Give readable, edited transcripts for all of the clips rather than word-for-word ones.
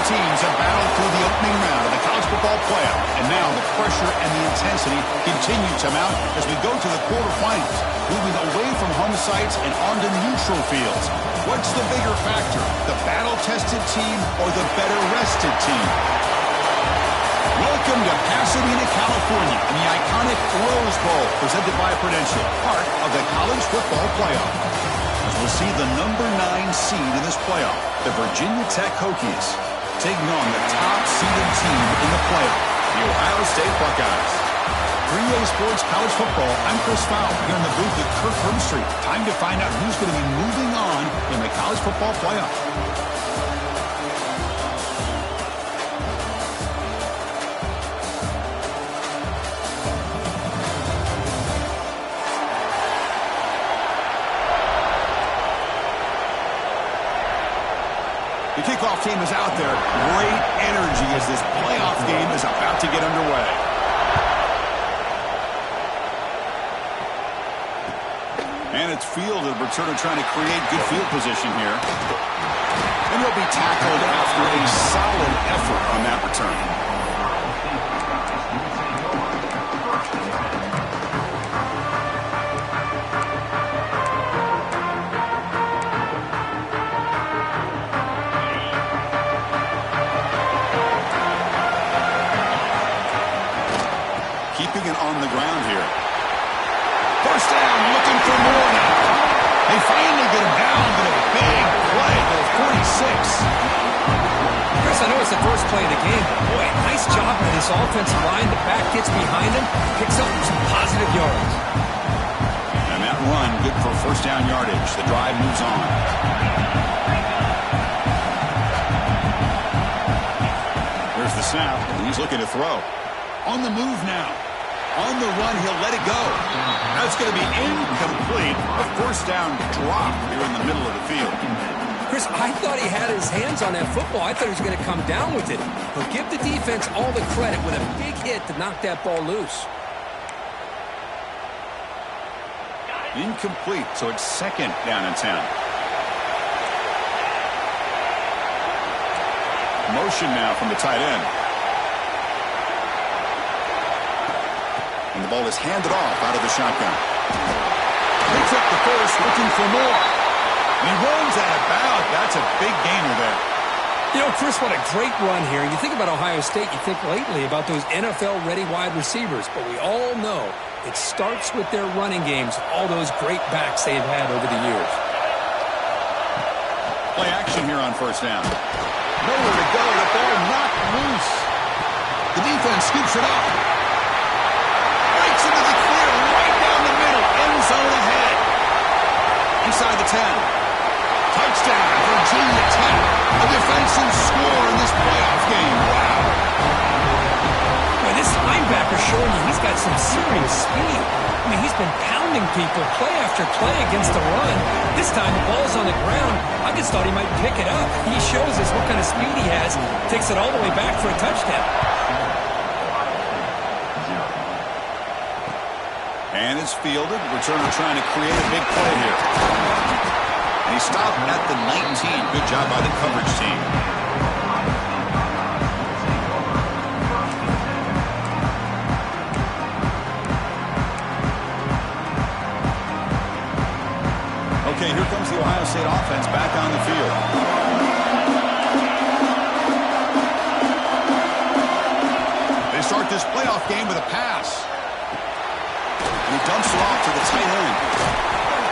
teams have battled through the opening round of the college football playoff, and now the pressure and the intensity continue to mount as we go to the quarterfinals, moving away from home sites and onto neutral fields. What's the bigger factor, the battle-tested team or the better-rested team? Welcome to Pasadena, California, in the iconic Rose Bowl, presented by Prudential, part of the college football playoff. As we'll see the number 9 seed in this playoff, the Virginia Tech Hokies, taking on the top-seeded team in the playoff, the Ohio State Buckeyes. 3A Sports College Football, I'm Chris Fowle, here in the booth with Kirk Herbstreit. Time to find out who's going to be moving on in the college football playoff. The kickoff team is out there. Great energy as this playoff game is about to get underway. And it's fielded. Returner trying to create good field position here. And he'll be tackled after a solid effort on that return. Keeping it on the ground here. First down, looking for more now. They finally get him down, but a big play at 46. Chris, I know it's the first play of the game, but boy, nice job by this offensive line. The back gets behind him, picks up some positive yards. And that run, good for first down yardage. The drive moves on. There's the snap, and he's looking to throw. On the move now. On the run, he'll let it go. That's going to be incomplete. A first down drop here in the middle of the field. Chris, I thought he had his hands on that football. I thought he was going to come down with it. But give the defense all the credit with a big hit to knock that ball loose. Incomplete, so it's second down and 10. Motion now from the tight end. And the ball is handed off out of the shotgun. Picks up the first, looking for more. And he runs out of bounds. That's a big gainer there. You know, Chris, what a great run here. You think about Ohio State, you think lately about those NFL-ready wide receivers. But we all know it starts with their running games, all those great backs they've had over the years. Play action here on first down. Nowhere to go. The ball knocked loose. The defense scoops it up. Breaks into the clear, right down the middle. End zone ahead. Inside the 10. Touchdown, Virginia Tech. A defensive score in this playoff game. Wow. Boy, this linebacker's showing you he's got some serious speed. I mean, he's been pounding people play after play against the run. This time the ball's on the ground. I just thought he might pick it up. He shows us what kind of speed he has. Takes it all the way back for a touchdown. And it's fielded. Returner trying to create a big play here. And he stopped at the 19. Good job by the coverage team. Okay, here comes the Ohio State offense back on the field. They start this playoff game with a pass. And he dumps it off to the tight end.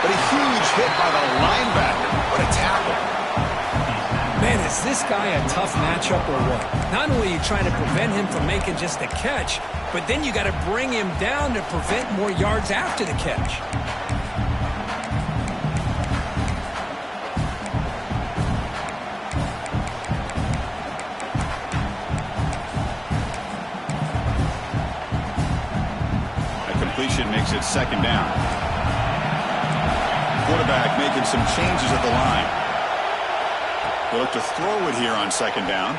But a huge hit by the linebacker. What a tackle. Man, is this guy a tough matchup or what? Not only are you trying to prevent him from making just a catch, but then you got to bring him down to prevent more yards after the catch. Makes it second down. Quarterback making some changes at the line. They look to throw it here on second down.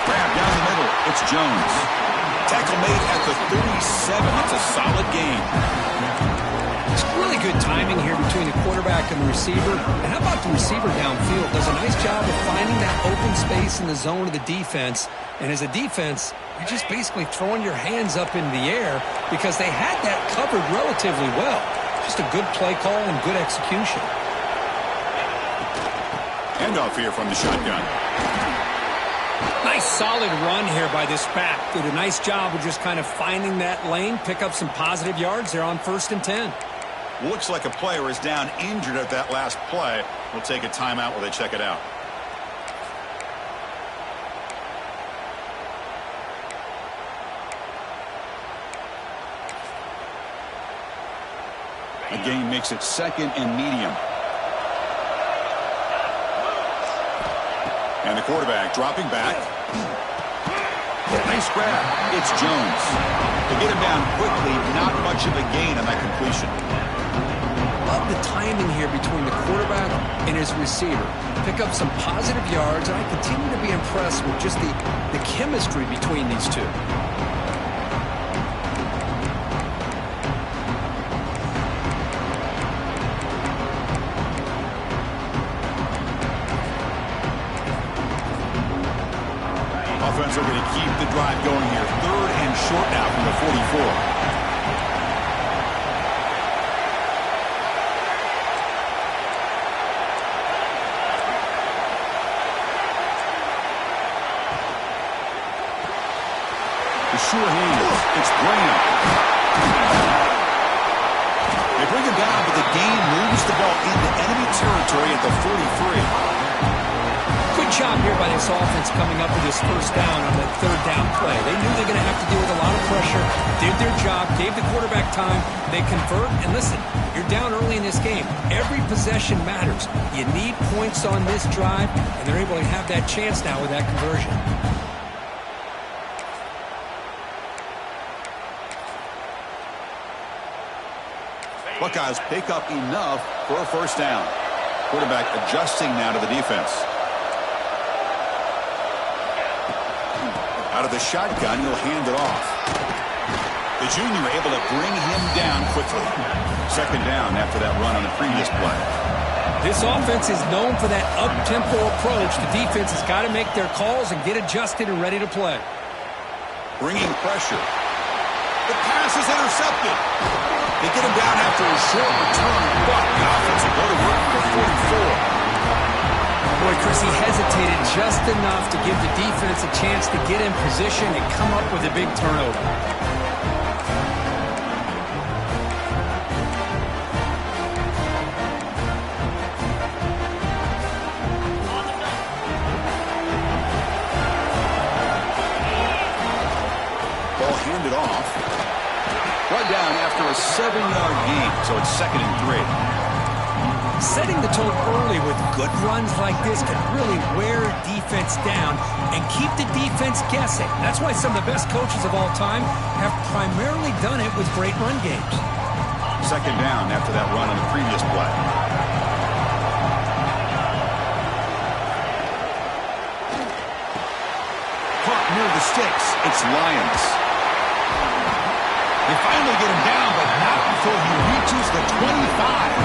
Grab down the middle. It's Jones. Tackle made at the 37. That's a solid gain. It's really good time timing here between the quarterback and the receiver. And how about the receiver downfield? Does a nice job of finding that open space in the zone of the defense. And as a defense, you're just basically throwing your hands up in the air because they had that covered relatively well. Just a good play call and good execution. Handoff here from the shotgun. Nice solid run here by this back. Did a nice job of just kind of finding that lane, pick up some positive yards there on 1st and 10. Looks like a player is down injured at that last play. We'll take a timeout while they check it out. The game makes it 2nd and medium. And the quarterback dropping back. Nice grab. It's Jones. To get him down quickly, not much of a gain on that completion. Love the timing here between the quarterback and his receiver. Pick up some positive yards, and I continue to be impressed with just the chemistry between these two. Offense are going to keep the drive going here. 3rd and short now from the 44. The sure hand. It's Graham. They bring him down, but the game moves the ball into enemy territory at the 43. Good job here by this offense coming up with this 1st down on that 3rd down play. They knew they were going to have to deal with a lot of pressure, did their job, gave the quarterback time, they convert, and listen, you're down early in this game. Every possession matters. You need points on this drive, and they're able to have that chance now with that conversion. Buckeyes pick up enough for a 1st down. Quarterback adjusting now to the defense. Out of the shotgun, he'll hand it off. The junior able to bring him down quickly. 2nd down after that run on the previous play. This offense is known for that up-tempo approach. The defense has got to make their calls and get adjusted and ready to play. Bringing pressure. The pass is intercepted. They get him down after a short return, but the offense will go to work for 44. Boy, Chris, he hesitated just enough to give the defense a chance to get in position and come up with a big turnover. Ball handed off. Brought down after a 7-yard gain, so it's 2nd and 3. Setting the tone early with good runs like this can really wear a defense down and keep the defense guessing. That's why some of the best coaches of all time have primarily done it with great run games. 2nd down after that run on the previous play. Caught near the sticks. It's Lions. They finally get him down, but not before he reaches the 25.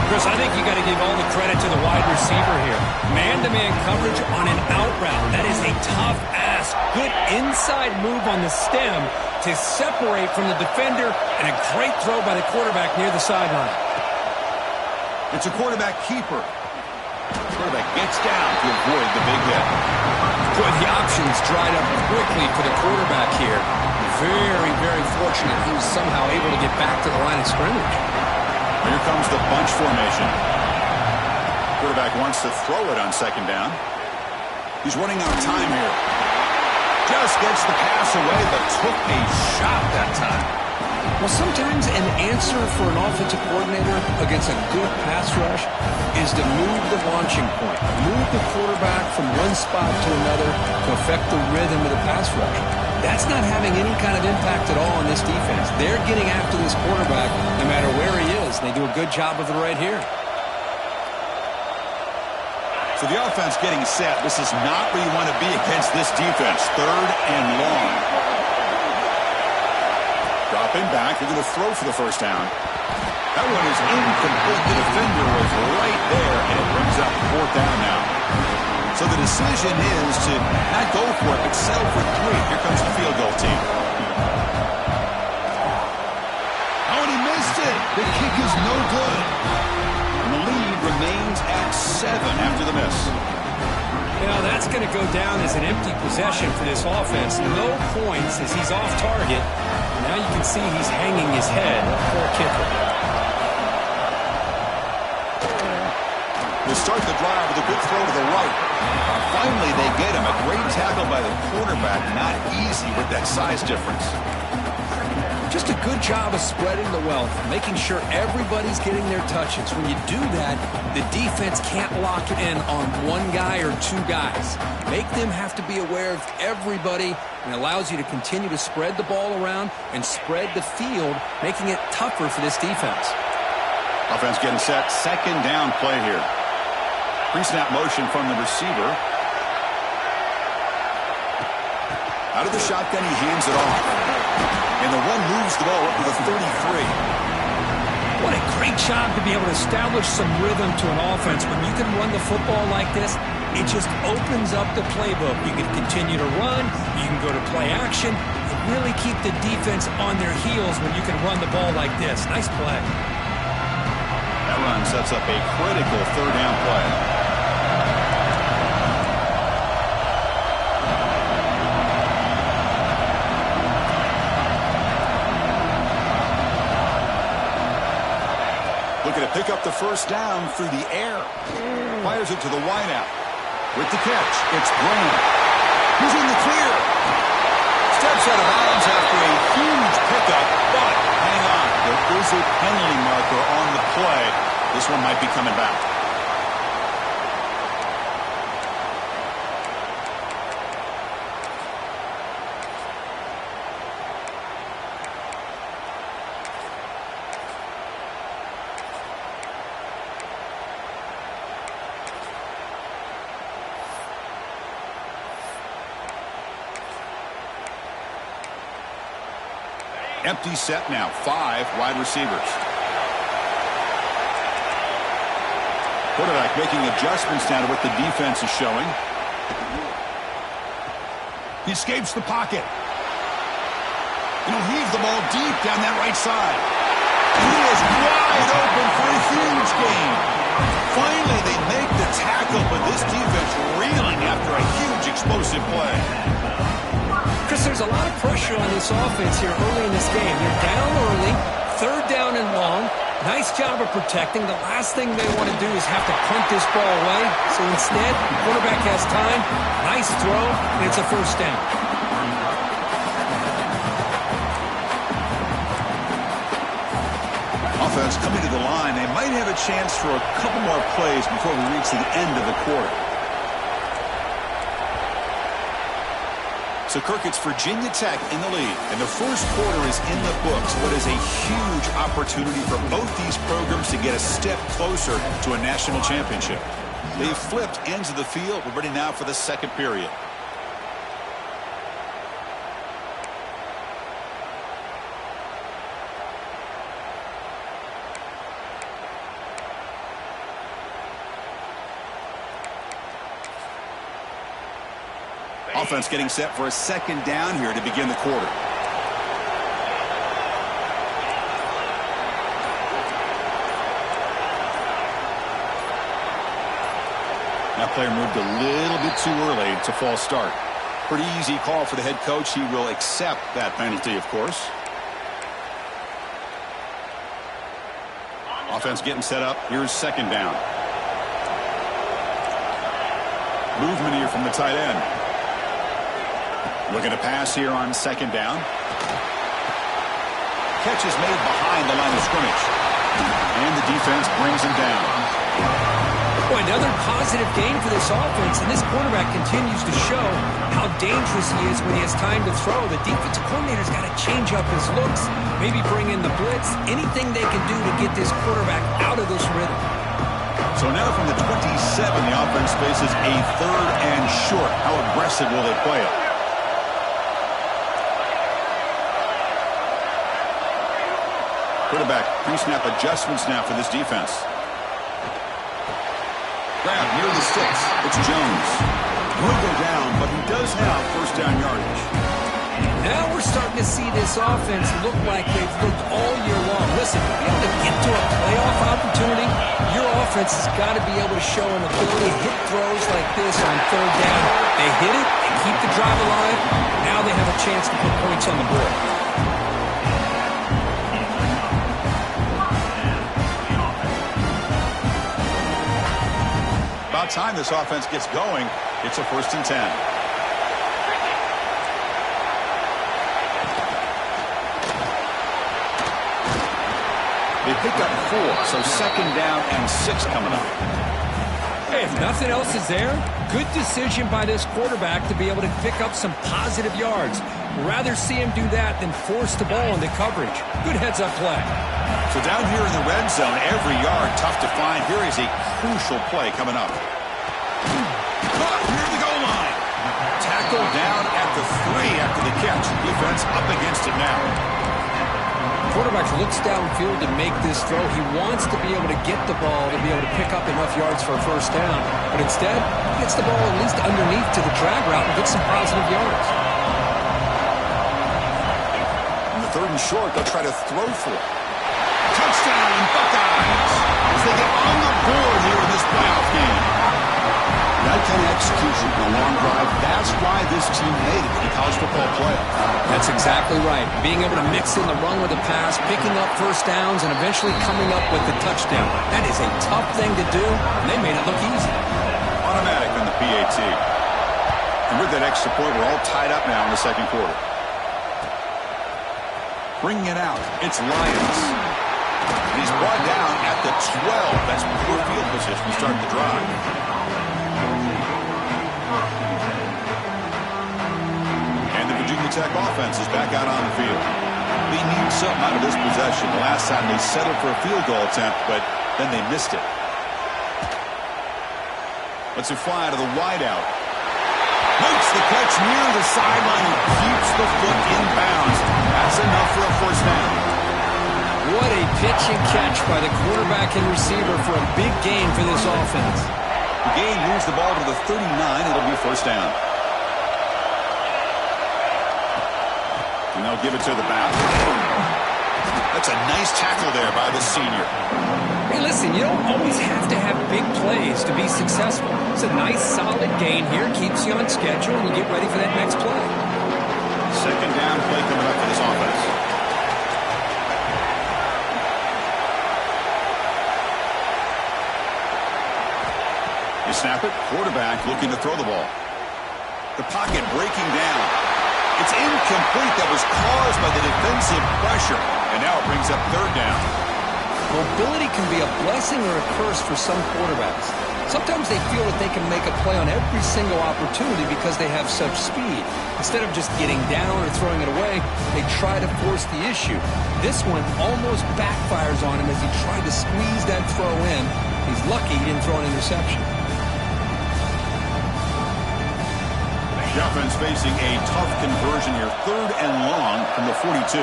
Chris, I think you got to give all the credit to the wide receiver here. Man-to-man coverage on an out route. That is a tough ask. Good inside move on the stem to separate from the defender, and a great throw by the quarterback near the sideline. It's a quarterback keeper. Quarterback gets down to avoid the big hit. Boy, the options dried up quickly for the quarterback here. Very, very fortunate he was somehow able to get back to the line of scrimmage. Here comes the bunch formation. Quarterback wants to throw it on 2nd down. He's running out of time here. Just gets the pass away, but took a shot that time. Well, sometimes an answer for an offensive coordinator against a good pass rush is to move the launching point. Move the quarterback from one spot to another to affect the rhythm of the pass rush. That's not having any kind of impact at all on this defense. They're getting after this quarterback no matter where he is, and they do a good job of it right here. So the offense getting set. This is not where you want to be against this defense. 3rd and long. Dropping back. They're going to throw for the 1st down. That one is incomplete. The defender was right there, and it brings up 4th down now. So the decision is to not go for it, but settle for 3. Here comes the field goal team. Oh, and he missed it. The kick is no good. And the lead remains at 7 after the miss. Well, that's going to go down as an empty possession for this offense. No points as he's off target. Now you can see he's hanging his head. Poor kicker. To start the drive with a good throw to the right. Finally, they get him. A great tackle by the quarterback. Not easy with that size difference. Just a good job of spreading the wealth, making sure everybody's getting their touches. When you do that, the defense can't lock in on one guy or 2 guys. Make them have to be aware of everybody, and allows you to continue to spread the ball around and spread the field, making it tougher for this defense. Offense getting set. 2nd down play here. Pre-snap motion from the receiver. Out of the shotgun, he hands it off. And the one moves the ball up to the 33. What a great job to be able to establish some rhythm to an offense. When you can run the football like this, it just opens up the playbook. You can continue to run, you can go to play action, and really keep the defense on their heels when you can run the ball like this. Nice play. That run sets up a critical 3rd down play. Looking to pick up the 1st down through the air. Fires it to the wideout. With the catch, it's Graham. He's in the clear. Steps out of bounds after a huge pickup, but hang on. There is a penalty marker on the play. This one might be coming back. Empty set now. 5 wide receivers. Quarterback making adjustments down to what the defense is showing. He escapes the pocket. And he'll heave the ball deep down that right side. He is wide open for a huge gain. Finally, they make the tackle, but this defense reeling after a huge explosive play. Chris, there's a lot of pressure on this offense here early in this game. They're down early, 3rd down and long. Nice job of protecting. The last thing they want to do is have to punt this ball away. So instead, the quarterback has time. Nice throw, and it's a 1st down. Offense coming to the line. They might have a chance for a couple more plays before we reach the end of the quarter. So, Kirk, it's Virginia Tech in the lead, and the 1st quarter is in the books. What is a huge opportunity for both these programs to get a step closer to a national championship. They've flipped ends of the field. We're ready now for the 2nd period. Offense getting set for a 2nd down here to begin the quarter. That player moved a little bit too early. It's a false start. Pretty easy call for the head coach. He will accept that penalty, of course. Offense getting set up. Here's 2nd down. Movement here from the tight end. Looking to pass here on 2nd down. Catch is made behind the line of scrimmage. And the defense brings him down. Boy, another positive game for this offense, and this quarterback continues to show how dangerous he is when he has time to throw. The defensive coordinator's got to change up his looks, maybe bring in the blitz, anything they can do to get this quarterback out of this rhythm. So now from the 27, the offense faces a 3rd and short. How aggressive will they play it? Quarterback pre-snap adjustments now for this defense. Grab near the sticks. It's Jones. He'll go down, but he does have first down yardage. Now we're starting to see this offense look like they've looked all year long. Listen, to be able to get to a playoff opportunity, your offense has got to be able to show an ability to hit throws like this on third down. They hit it, they keep the drive alive. Now they have a chance to put points on the board. About time this offense gets going. It's a 1st and 10. They pick up 4, so 2nd down and 6 coming up. Hey, if nothing else is there, good decision by this quarterback to be able to pick up some positive yards. Rather see him do that than force the ball into coverage. Good heads-up play. So down here in the red zone, every yard tough to find. Here is a crucial play coming up. Caught near the goal line. Tackled down at the 3 after the catch. Defense up against it now. Quarterback looks downfield to make this throw. He wants to be able to get the ball to be able to pick up enough yards for a first down. But instead, he gets the ball at least underneath to the drag route and gets some positive yards. On the 3rd and short, they'll try to throw for it. Touchdown, Buckeyes! As they get on the board here in this playoff game. That kind of execution in a long drive, that's why this team made it in the college football playoff. That's exactly right. Being able to mix in the run with the pass, picking up first downs, and eventually coming up with the touchdown. That is a tough thing to do, and they made it look easy. Automatic on the PAT. And with that extra point, we're all tied up now in the 2nd quarter. Bringing it out, it's Lyons. And he's brought down at the 12. That's poor field position to start the drive. And the Virginia Tech offense is back out on the field. They need something out of this possession. The last time they settled for a field goal attempt, but then they missed it. Let's it fly to the wideout. Makes the catch near the sideline and keeps the foot in bounds. That's enough for a first down. What a pitch and catch by the quarterback and receiver for a big gain for this offense. The gain moves the ball to the 39. It'll be first down. And they'll give it to the back. That's a nice tackle there by the senior. Hey, listen, you don't always have to have big plays to be successful. It's a nice, solid gain here. Keeps you on schedule, and you get ready for that next play. 2nd down play coming up for this offense. You snap it. Quarterback looking to throw the ball. The pocket breaking down. It's incomplete. That was caused by the defensive pressure. And now it brings up 3rd down. Mobility can be a blessing or a curse for some quarterbacks. Sometimes they feel that they can make a play on every single opportunity because they have such speed. Instead of just getting down or throwing it away, they try to force the issue. This one almost backfires on him as he tried to squeeze that throw in. He's lucky he didn't throw an interception. The offense facing a tough conversion here. 3rd and long from the 42.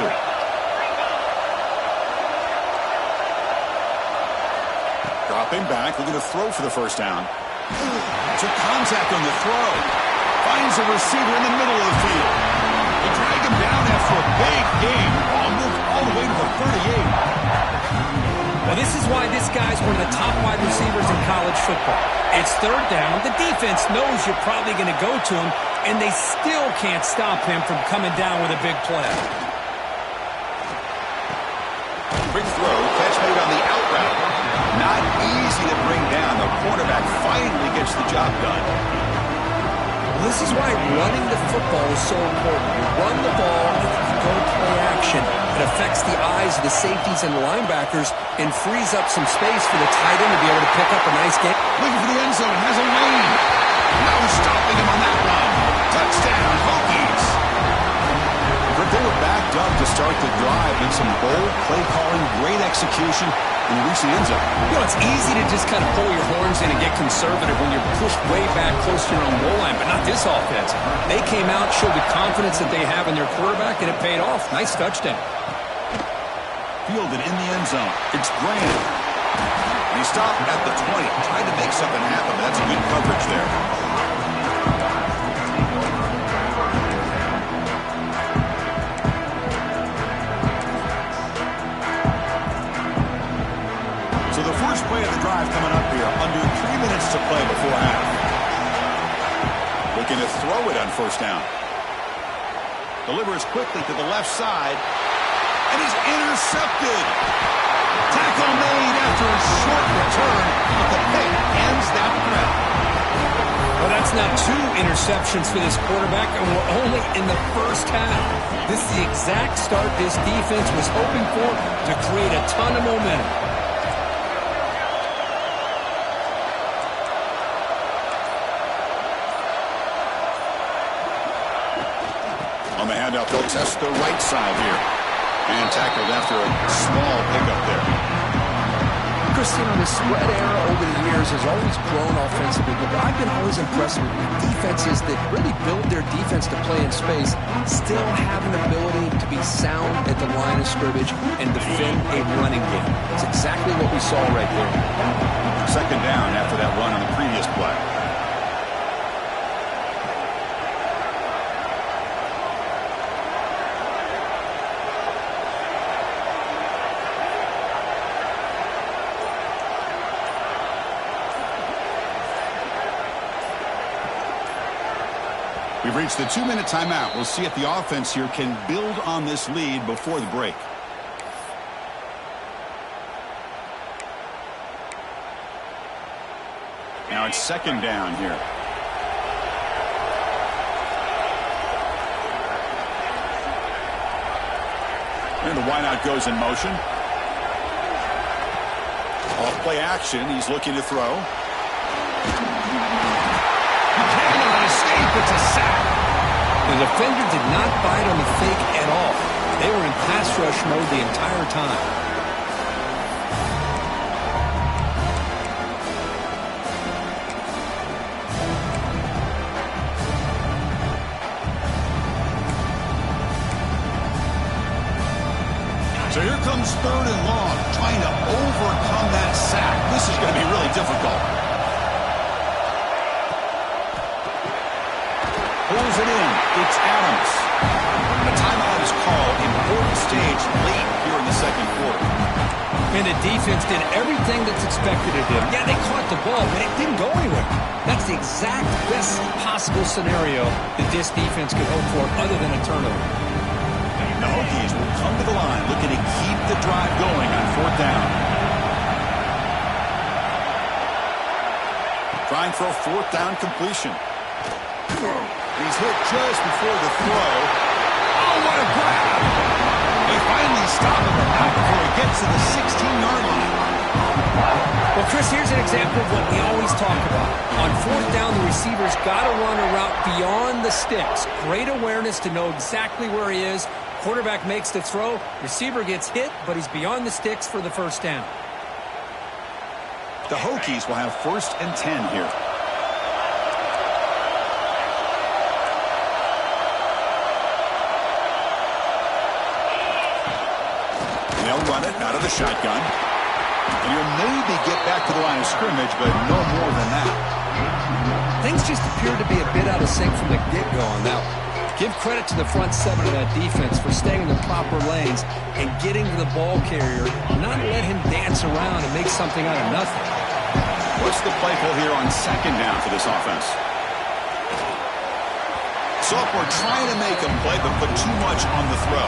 Dropping back, looking to throw for the first down. Took contact on the throw. Finds a receiver in the middle of the field. They drag him down after a big game. Moved all the way to the 38. Well, this is why this guy's one of the top wide receivers in college football. It's 3rd down. The defense knows you're probably going to go to him, and they still can't stop him from coming down with a big play. Quick throw, catch made on the out route. Not easy to bring down. The quarterback finally gets the job done. Well, this is why running the football is so important. You run the ball, and then you go play action. It affects the eyes of the safeties and the linebackers and frees up some space for the tight end to be able to pick up a nice game. Looking for the end zone, has a lane. No stopping him on that one. Touchdown, Hokies. They were backed up to start the drive, and some bold play calling, great execution, and reach the end zone. You know, it's easy to just kind of pull your horns in and get conservative when you're pushed way back close to your own goal line, but not this offense. They came out, showed the confidence that they have in their quarterback, and it paid off. Nice touchdown. fielded in the end zone. It's Grant. And he stopped at the 20, trying to make something happen, but that's good coverage there. So the first play of the drive coming up here, under 3 minutes to play before half. Looking to throw it on first down. Delivers quickly to the left side, and he's intercepted. Tackle made after a short return, but the pick ends that threat. Well, that's now 2 interceptions for this quarterback, and we're only in the first half. This is the exact start this defense was hoping for to create a ton of momentum. On the handoff, they'll test the right side here. And tackled after a small pickup there. Christian, the spread era over the years has always grown offensively, but I've been always impressed with defenses that really build their defense to play in space, still have an ability to be sound at the line of scrimmage and defend a running game. It's exactly what we saw right there. Second down after that run on the previous play. We've reached the 2-minute timeout. We'll see if the offense here can build on this lead before the break. Now it's second down here. And the wideout goes in motion. Off play action. He's looking to throw. It's a sack. The defender did not bite on the fake at all. They were in pass rush mode the entire time. So here comes third and long, trying to overcome that sack. This is going to be really difficult. Pulls it in. It's Adams. The timeout is called. Important stage late here in the second quarter. And the defense did everything that's expected of them. Yeah, they caught the ball, but it didn't go anywhere. That's the exact best possible scenario that this defense could hope for other than a turnover. And the Hokies will come to the line looking to keep the drive going on fourth down. Trying for a fourth down completion. He's hit just before the throw. Oh, what a grab! They finally stop him before he gets to the 16-yard line. Well, Chris, here's an example of what we always talk about. On fourth down, the receiver's got to run a route beyond the sticks. Great awareness to know exactly where he is. Quarterback makes the throw. Receiver gets hit, but he's beyond the sticks for the first down. The Hokies will have first and 10 here. They'll run it out of the shotgun. And he'll maybe get back to the line of scrimmage, but no more than that. Things just appear to be a bit out of sync from the get-go on that one. Give credit to the front seven of that defense for staying in the proper lanes and getting to the ball carrier, not let him dance around and make something out of nothing. What's the play call here on second down for this offense? Sophomore trying to make a play, but put too much on the throw.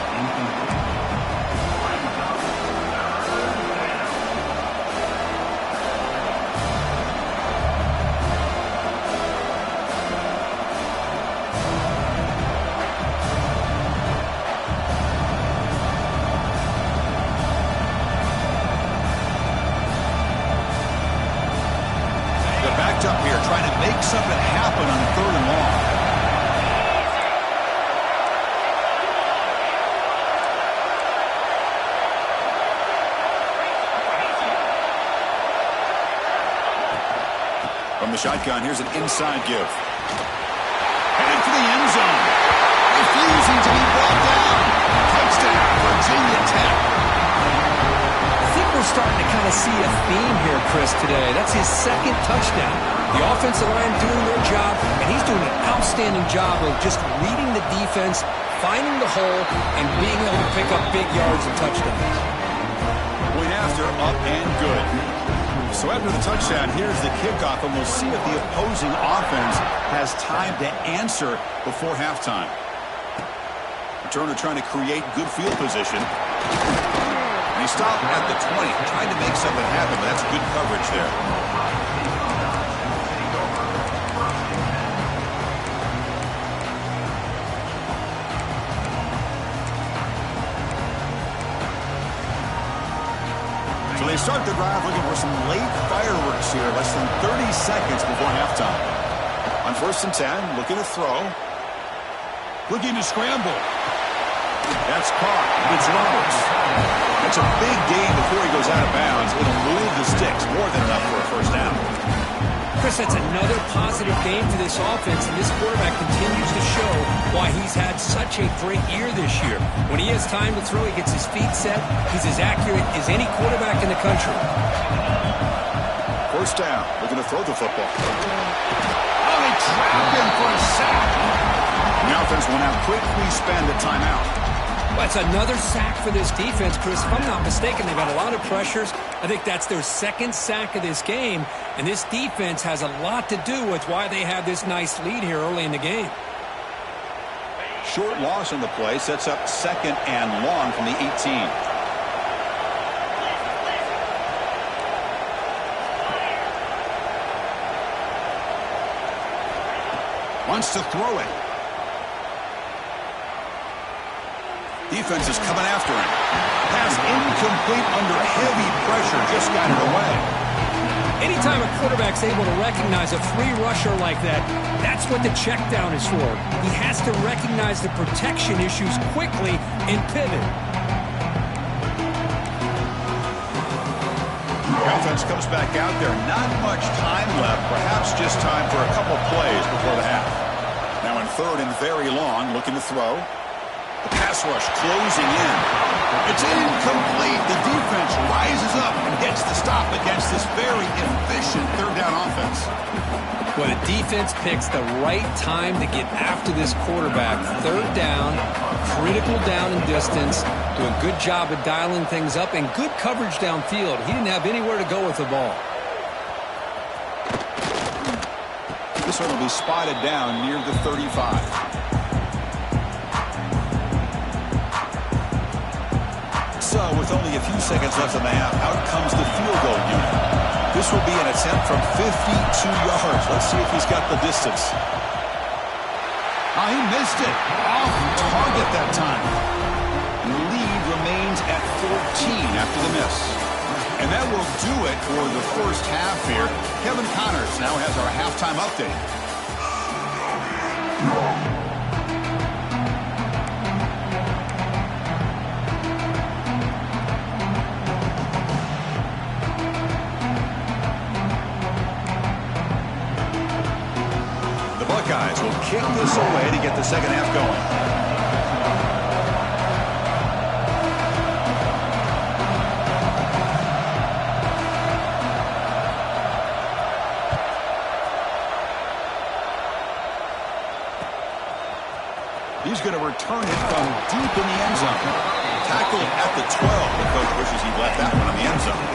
Up here trying to make something happen on third and long. From the shotgun, here's an inside give. Headed for the end zone. Refusing to be brought down. Touchdown, Virginia Tech. we're starting to kind of see a theme here, Chris, today. That's his second touchdown. The offensive line doing their job, and he's doing an outstanding job of just reading the defense, finding the hole, and being able to pick up big yards and touchdowns. Point after, up and good. So after the touchdown, here's the kickoff, and we'll see if the opposing offense has time to answer before halftime. Returner trying to create good field position. And he stopped at the 20, trying to make something happen, but that's good coverage there. So they start the drive looking for some late fireworks here, less than 30 seconds before halftime. On 1st and 10, looking to throw. Looking to scramble. That's caught. It's Roberts. That's a big gain before he goes out of bounds. It'll move the sticks. More than enough for a first down. Chris, that's another positive game for this offense, and this quarterback continues to show why he's had such a great year this year. When he has time to throw, he gets his feet set. He's as accurate as any quarterback in the country. First down. Looking to throw the football. Oh, they trapped him for a sack. The offense will now quickly spend a timeout. Well, it's another sack for this defense, Chris. If I'm not mistaken, they've got a lot of pressures. I think that's their second sack of this game, and this defense has a lot to do with why they have this nice lead here early in the game. Short loss on the play sets up 2nd and long from the 18. Wants to throw it. Defense is coming after him. Pass incomplete under heavy pressure. Just got it away. Anytime a quarterback's able to recognize a free rusher like that, that's what the check down is for. He has to recognize the protection issues quickly and pivot. The offense comes back out there. Not much time left. Perhaps just time for a couple plays before the half. Now in 3rd and very long, looking to throw. The pass rush closing in. It's incomplete. The defense rises up and gets the stop against this very efficient 3rd down offense. Well, the defense picks the right time to get after this quarterback. 3rd down, critical down and distance. Do a good job of dialing things up and good coverage downfield. He didn't have anywhere to go with the ball. This one will be spotted down near the 35. So, with only a few seconds left in the half, out comes the field goal unit. This will be an attempt from 52 yards. Let's see if he's got the distance. He missed it. Off target that time. The lead remains at 14 after the miss. And that will do it for the first half here. Kevin Connors now has our halftime update. Buckeyes will kick this away to get the second half going. He's going to return it from deep in the end zone. Tackled at the 12. The coach wishes he left that one in the end zone.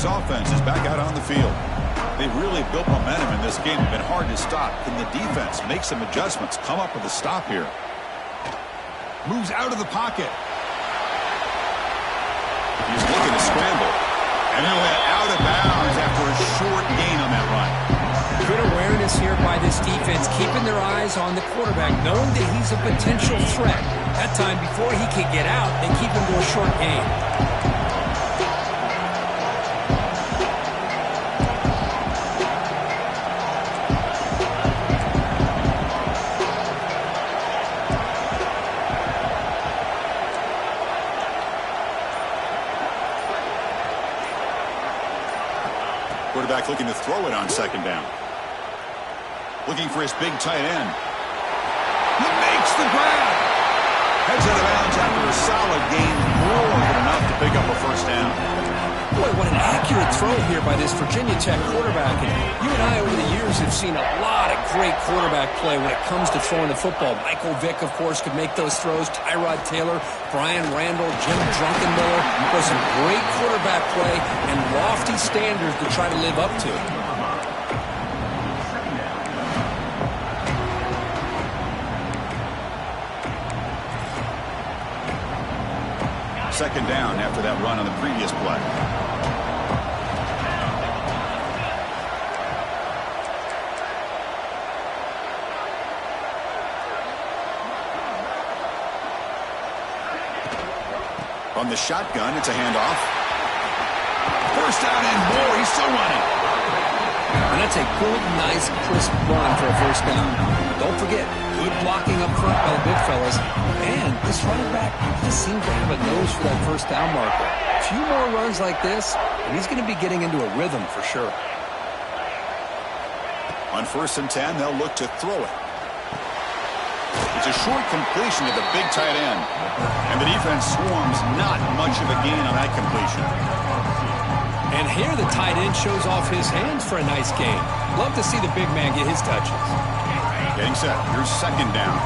Offense is back out on the field. They've really built momentum in this game. It's been hard to stop. Can the defense make some adjustments, come up with a stop here? Moves out of the pocket. He's looking to scramble. And he went out of bounds after a short gain on that run. Good awareness here by this defense, keeping their eyes on the quarterback, knowing that he's a potential threat. That time, before he can get out, they keep him to a short gain. Quarterback looking to throw it on second down. Looking for his big tight end. He makes the grab. Heads out of bounds after a solid gain, more than enough to pick up a first down. Boy, what an accurate throw here by this Virginia Tech quarterback. And you and I over the years have seen a lot of great quarterback play when it comes to throwing the football. Michael Vick, of course, could make those throws. Tyrod Taylor, Brian Randall, Jim Druckenmiller. There's some great quarterback play and lofty standards to try to live up to. Second down after that run on the previous play. From the shotgun, it's a handoff. First down and more. He's still running. And that's a good, nice, crisp run for a first down. Don't forget, good blocking up front by the big fellas. And this running back just seems to have a nose for that first down marker. A few more runs like this, and he's going to be getting into a rhythm for sure. On 1st and 10, they'll look to throw it. It's a short completion to the big tight end. And the defense swarms, not much of a gain on that completion. And here the tight end shows off his hands for a nice gain. Love to see the big man get his touches. Getting set. Here's second down.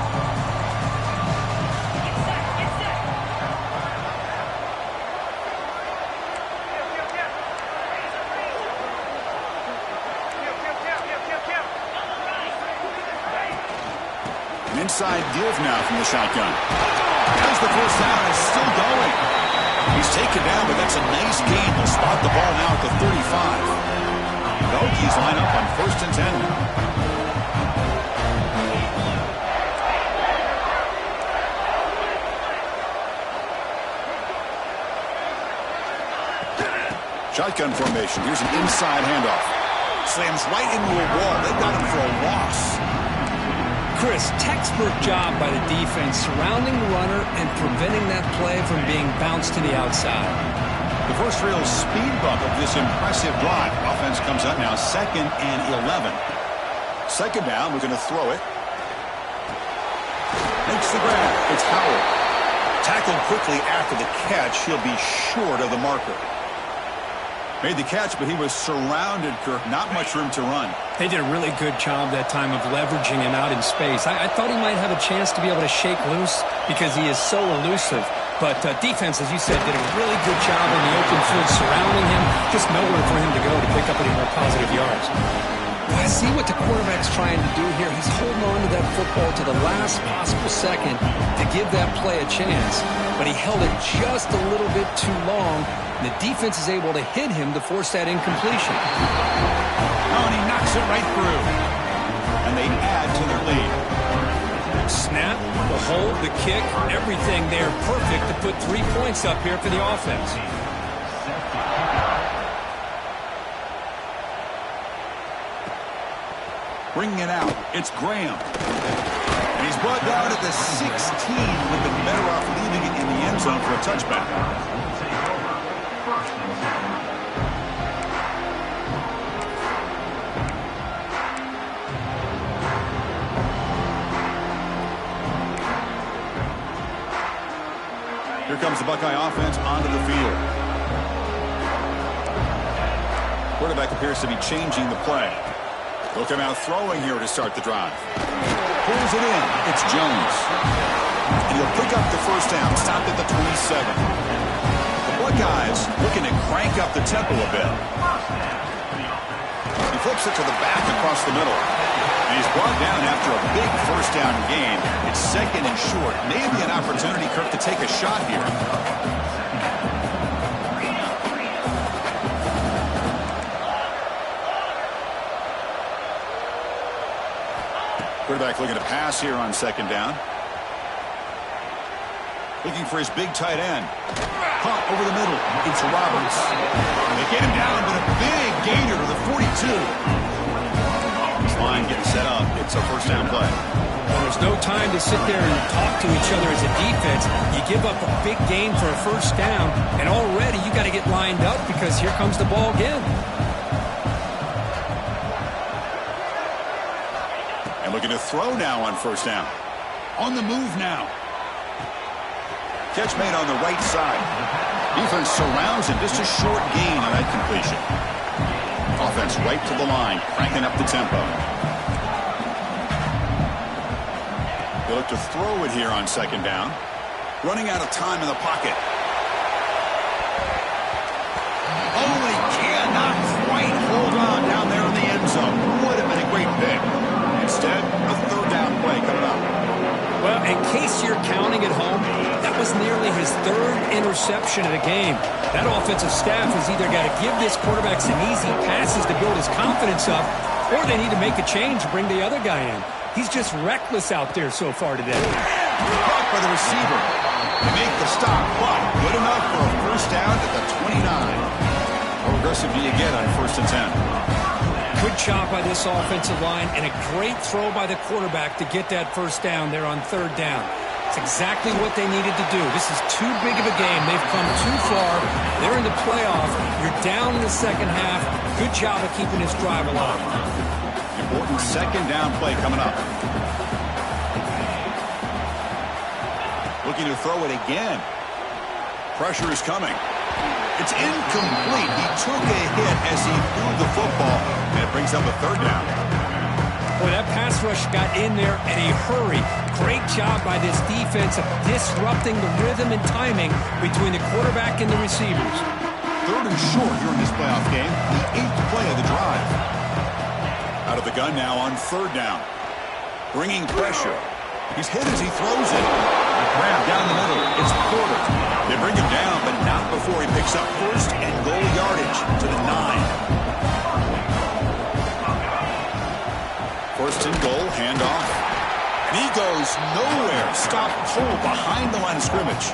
An inside give now from the shotgun. As the first down is still going. He's taken down, but that's a nice gain. They'll spot the ball now at the 35. The Hokies line up on 1st and 10 now. Shotgun formation. Here's an inside handoff. Slams right into a wall. They've got him for a loss. Chris, textbook job by the defense surrounding the runner and preventing that play from being bounced to the outside. The first real speed bump of this impressive drive. Offense comes up now 2nd and 11. Second down, we're going to throw it. Makes the grab. It's Howard. Tackled quickly after the catch. He'll be short of the marker. Made the catch, but he was surrounded, Kirk. Not much room to run. They did a really good job that time of leveraging him out in space. I thought he might have a chance to be able to shake loose because he is so elusive. But defense, as you said, did a really good job in the open field surrounding him. Just nowhere for him to go to pick up any more positive yards. I see what the quarterback's trying to do here. He's holding on to that football to the last possible second to give that play a chance. But he held it just a little bit too long. And the defense is able to hit him to force that incompletion. Oh, and he knocks it right through. And they add to their lead. Snap, the hold, the kick, everything there perfect to put 3 points up here for the offense. Bringing it out, it's Graham. And he's brought down at the 16. Would have been better off leaving it in the end zone for a touchback. Here comes the Buckeye offense onto the field. Quarterback appears to be changing the play. They'll come out throwing here to start the drive. Pulls it in. It's Jones. And he'll pick up the first down. Stopped at the 27. The Buckeyes looking to crank up the tempo a bit. He flips it to the back across the middle. And he's brought down after a big first down gain. It's 2nd and short. Maybe an opportunity, Kirk, to take a shot here. Quarterback looking to pass here on 2nd down. Looking for his big tight end. Pump over the middle. It's Roberts. They get him down, but a big gainer to the 42. This line getting set up. It's a first down play. Well, there's no time to sit there and talk to each other as a defense. You give up a big gain for a first down, and already you got to get lined up because here comes the ball again. Looking to throw now on first down. On the move now. Catch made on the right side. Defense surrounds him. Just a short gain on that completion. Offense right to the line, cranking up the tempo. They look to throw it here on second down. Running out of time in the pocket. Oh, he cannot quite hold on down there in the end zone. Would have been a great pick. Instead, a third down play coming up. Well, in case you're counting at home, that was nearly his third interception of the game. That offensive staff has either got to give this quarterback some easy passes to build his confidence up, or they need to make a change to bring the other guy in. He's just reckless out there so far today. Caught by the receiver. They make the stop, but good enough for a first down at the 29. How aggressive do you get on 1st and 10? Good job by this offensive line and a great throw by the quarterback to get that first down there on 3rd down. It's exactly what they needed to do. This is too big of a game. They've come too far. They're in the playoff. You're down in the second half. Good job of keeping this drive alive. Important second down play coming up. Looking to throw it again. Pressure is coming. It's incomplete. He took a hit as he threw the football, and it brings up a 3rd down. Boy, that pass rush got in there in a hurry. Great job by this defense of disrupting the rhythm and timing between the quarterback and the receivers. 3rd and short here in this playoff game. The 8th play of the drive. Out of the gun now on 3rd down. Bringing pressure. He's hit as he throws it. A grab down the middle. It's Porter. They bring him down, but not before he picks up 1st and goal yardage to the 9. 1st and goal, handoff. And he goes nowhere. Stopped cold behind the line of scrimmage.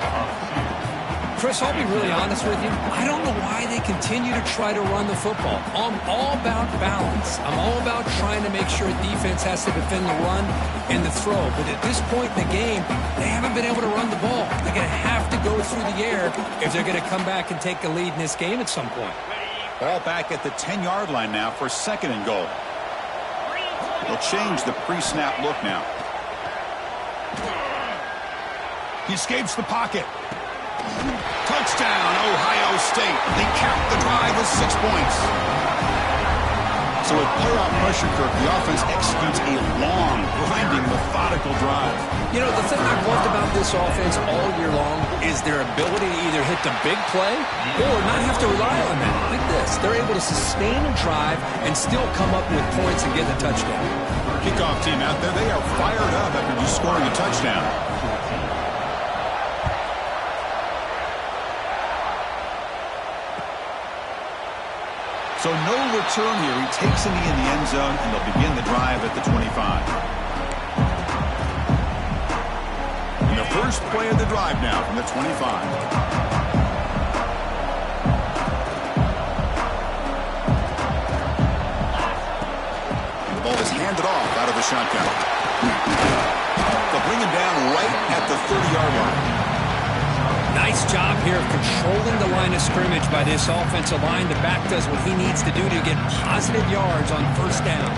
Chris, I'll be really honest with you. I don't know why they continue to try to run the football. I'm all about balance. I'm all about trying to make sure defense has to defend the run and the throw. But at this point in the game, they haven't been able to run the ball. They're going to have to go through the air if they're going to come back and take a lead in this game at some point. Ball back at the 10-yard line now for 2nd and goal. They'll change the pre-snap look now. He escapes the pocket. Touchdown, Ohio State. They cap the drive with 6 points. So with playoff pressure, Kirk, the offense executes a long, grinding, methodical drive. You know, the thing I've loved about this offense all year long is their ability to either hit the big play or not have to rely on that. Like this. They're able to sustain a drive and still come up with points and get a touchdown. Kickoff team out there, they are fired up after just scoring a touchdown. So no return here. He takes a knee in the end zone, and they'll begin the drive at the 25. And the first play of the drive now from the 25. The ball is handed off out of the shotgun. They'll bring him down right at the 30-yard line. Nice job here of controlling the line of scrimmage by this offensive line. The back does what he needs to do to get positive yards on 1st down.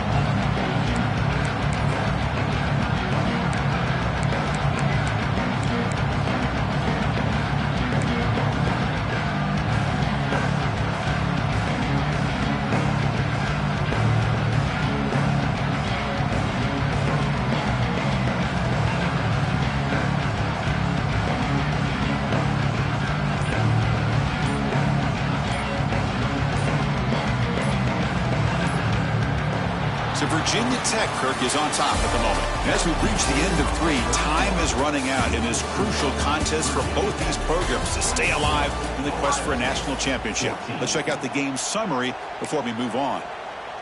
So Virginia Tech, Kirk, is on top at the moment. And as we reach the end of 3, time is running out in this crucial contest for both these programs to stay alive in the quest for a national championship. Let's check out the game summary before we move on.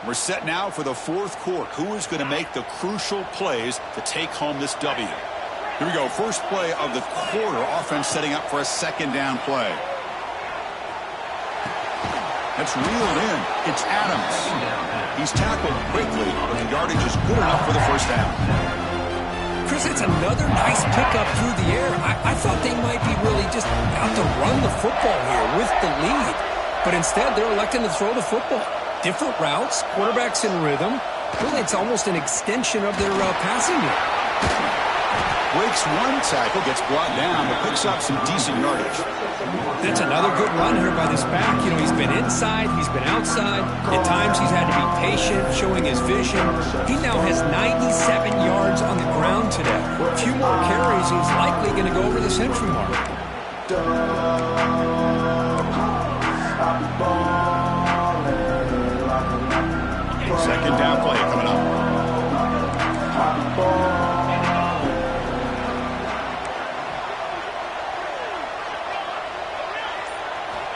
We're set now for the 4th quarter. Who is going to make the crucial plays to take home this W? Here we go. First play of the quarter. Offense setting up for a 2nd down play. That's reeled in. It's Adams. He's tackled quickly, but the yardage is good enough for the first down. Chris, it's another nice pickup through the air. I thought they might be really just out to run the football here with the lead. But instead, they're electing to throw the football. Different routes, quarterbacks in rhythm. Really, it's almost an extension of their passing game. Breaks one tackle, gets brought down, but picks up some decent yardage. That's another good run here by this back. You know, he's been inside, he's been outside. At times, he's had to be patient, showing his vision. He now has 97 yards on the ground today. A few more carries, he's likely going to go over the century mark. Second down play coming up.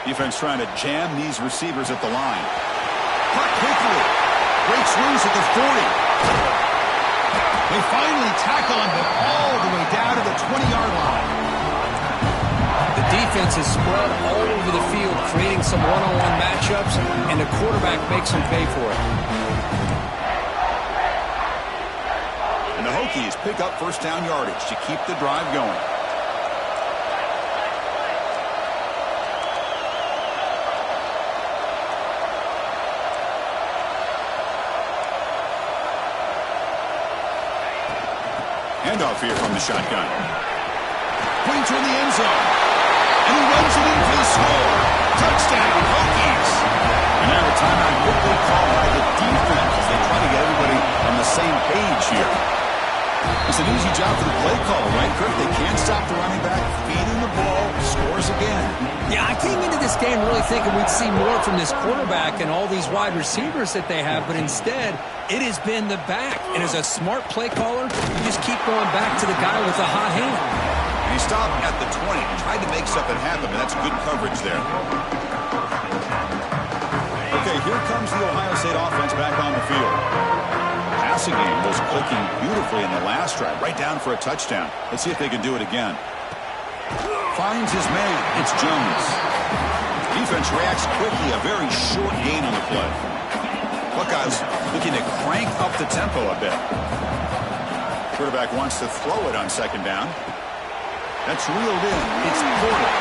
Defense trying to jam these receivers at the line. Caught quickly. Breaks loose at the 40. They finally tackle him, but all the way down to the 20-yard line. The defense is spread all over the field, creating some one-on-one matchups, and the quarterback makes them pay for it. And the Hokies pick up first down yardage to keep the drive going. Handoff here from the shotgun. Pointer in the end zone. And he runs it in for the score. Touchdown, Hokies. And now a timeout quickly called by the defense as they try to get everybody on the same page here. It's an easy job for the play caller, right, Kirk? They can't stop the running back, feeding the ball, scores again. Yeah, I came into this game really thinking we'd see more from this quarterback and all these wide receivers that they have, but instead, it has been the back. And as a smart play caller, you just keep going back to the guy with the hot hand. And he stopped at the 20, tried to make something happen, but that's good coverage there. Okay, here comes the Ohio State offense back on the field. Passing game was clicking beautifully in the last drive, right down for a touchdown. Let's see if they can do it again. Finds his man. It's Jones. Defense reacts quickly. A very short gain on the play. Buckeyes looking to crank up the tempo a bit. Quarterback wants to throw it on second down. That's reeled in. It's Porter.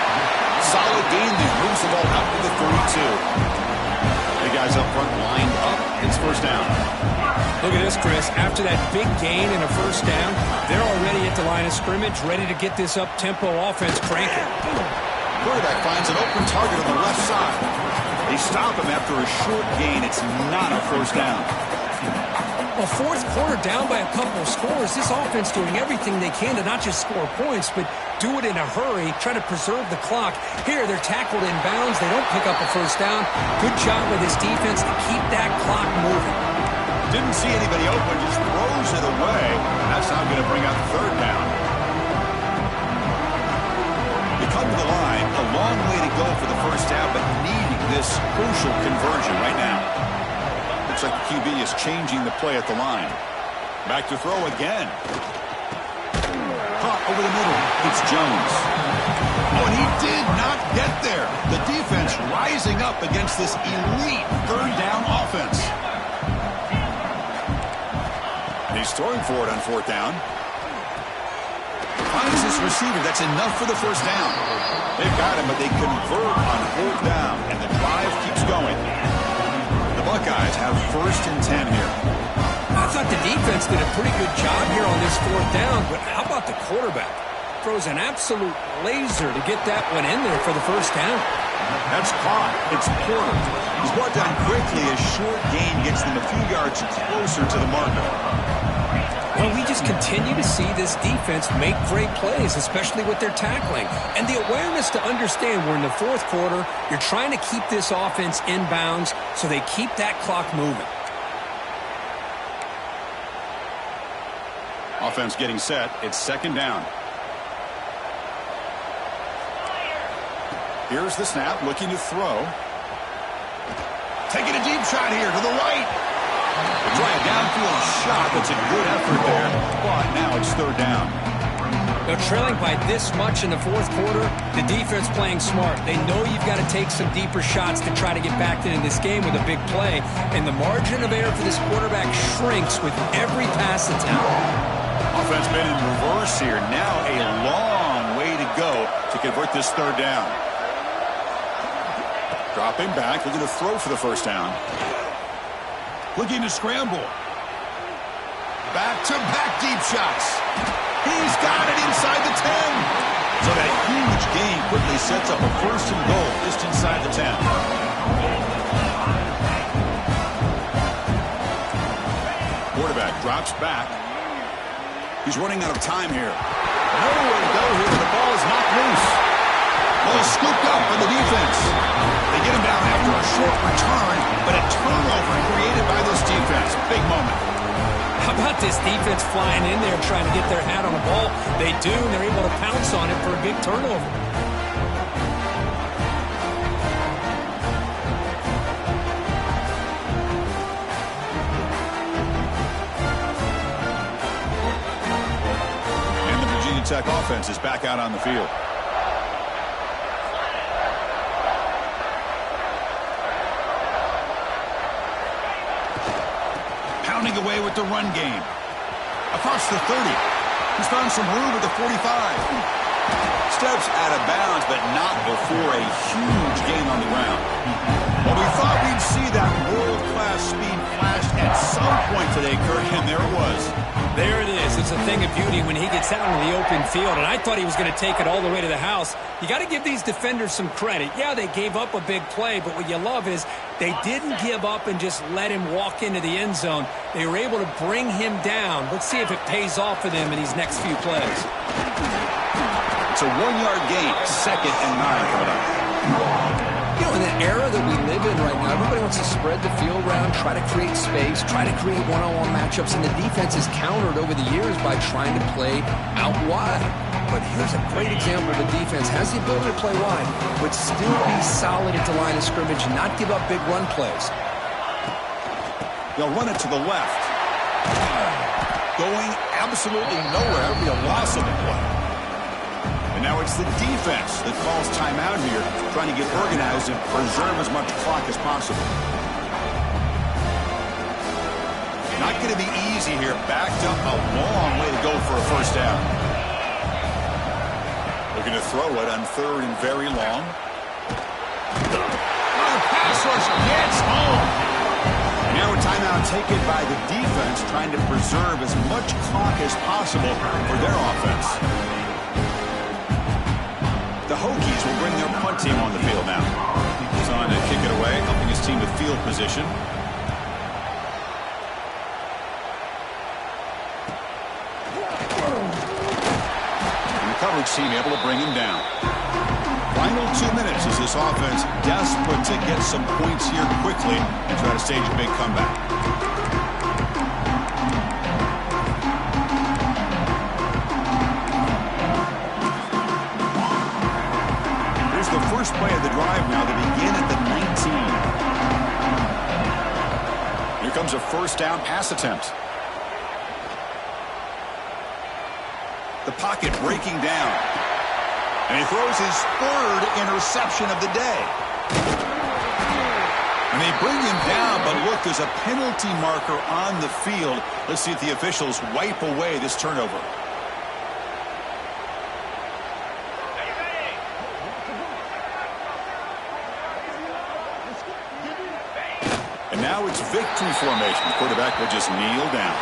Solid gain there. Moves the ball out to the 32. The guys up front lined up. It's first down. Look at this, Chris. After that big gain and a first down, they're already at the line of scrimmage, ready to get this up-tempo offense cranking. Quarterback finds an open target on the left side. They stop him after a short gain. It's not a first down. Well, fourth quarter down by a couple of scores. This offense doing everything they can to not just score points, but do it in a hurry, try to preserve the clock. Here, they're tackled in bounds. They don't pick up a first down. Good job with this defense to keep that clock moving. Didn't see anybody open, just throws it away. That's now going to bring up third down. They come to the line, a long way to go for the first down, but needing this crucial conversion right now. Looks like the QB is changing the play at the line. Back to throw again. Caught over the middle. It's Jones. Oh, and he did not get there. The defense rising up against this elite third down offense. He's throwing for it on fourth down. Finds this receiver. That's enough for the first down. They've got him, but they convert on fourth down, and the drive keeps going. The Buckeyes have first and 10 here. I thought the defense did a pretty good job here on this fourth down, but how about the quarterback? Throws an absolute laser to get that one in there for the first down. That's caught. It's Porter. He's brought down quickly. A short gain gets them a few yards closer to the marker. Well, we just continue to see this defense make great plays, especially with their tackling. And the awareness to understand we're in the fourth quarter, you're trying to keep this offense in bounds so they keep that clock moving. Offense getting set. It's second down. Here's the snap, looking to throw. Taking a deep shot here to the right. Try a downfield shot. That's a good effort there, but now it's third down. Now, trailing by this much in the fourth quarter, the defense playing smart. They know you've got to take some deeper shots to try to get back into this game with a big play, and the margin of error for this quarterback shrinks with every pass attempt. Offense been in reverse here. Now a long way to go to convert this third down. Dropping back, looking to throw for the first down. Looking to scramble. Back-to-back deep shots. He's got it inside the 10. So that huge gain quickly sets up a first and goal just inside the 10. Quarterback drops back. He's running out of time here. Nowhere to go here. The ball is knocked loose. Ball scooped up by the defense. They get him down after a short return, but a turnover created by this defense. Big moment. How about this defense flying in there trying to get their hat on the ball? They do, and they're able to pounce on it for a big turnover. And the Virginia Tech offense is back out on the field. Pounding away with the run game. Across the 30. He's found some room at the 45. Steps out of bounds, but not before a huge gain on the ground. Well, we thought we'd see that world-class speed flashed at some point today, Kurt, and there it was. There it is. It's a thing of beauty when he gets out into the open field, and I thought he was going to take it all the way to the house. You got to give these defenders some credit. Yeah, they gave up a big play, but what you love is they didn't give up and just let him walk into the end zone. They were able to bring him down. Let's see if it pays off for them in these next few plays. It's a 1-yard gain, 2nd and 9 coming up. You know, in the era that we live in right now, everybody wants to spread the field around, try to create space, try to create one-on-one matchups, and the defense is countered over the years by trying to play out wide. But here's a great example of a defense has the ability to play wide, but still be solid at the line of scrimmage and not give up big run plays. They'll run it to the left. Going absolutely nowhere. That would be a loss of the play. And now it's the defense that calls timeout here, trying to get organized and preserve as much clock as possible. Not going to be easy here. Backed up a long way to go for a first down. Looking to throw it on 3rd and very long. Pass rush gets home. Now a timeout taken by the defense, trying to preserve as much clock as possible for their offense. The Hokies will bring their punt team on the field now. He's on to kick it away, helping his team with field position. And the coverage team able to bring him down. Final 2 minutes as this offense desperate to get some points here quickly and try to stage a big comeback. First play of the drive now. They begin at the 19. Here comes a first down pass attempt. The pocket breaking down. And he throws his 3rd interception of the day. And they bring him down, but look, there's a penalty marker on the field. Let's see if the officials wipe away this turnover. Now it's victory formation. The quarterback will just kneel down.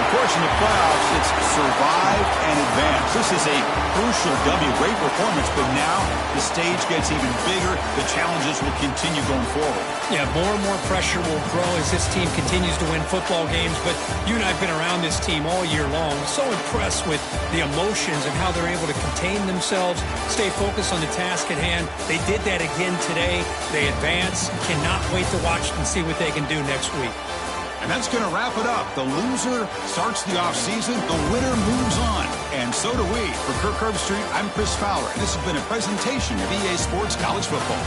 Of course, in the playoffs, it's survive and advance. This is a crucial W. Great performance, but now the stage gets even bigger. The challenges will continue going forward. Yeah, more and more pressure will grow as this team continues to win football games. But you and I have been around this team all year long. So impressed with the emotions and how they're able to contain themselves, stay focused on the task at hand. They did that again today. They advance. Cannot wait to watch and see what they can do next week. And that's going to wrap it up. The loser starts the offseason. The winner moves on. And so do we. For Kirk Herbstreit, I'm Chris Fowler. This has been a presentation of EA Sports College Football.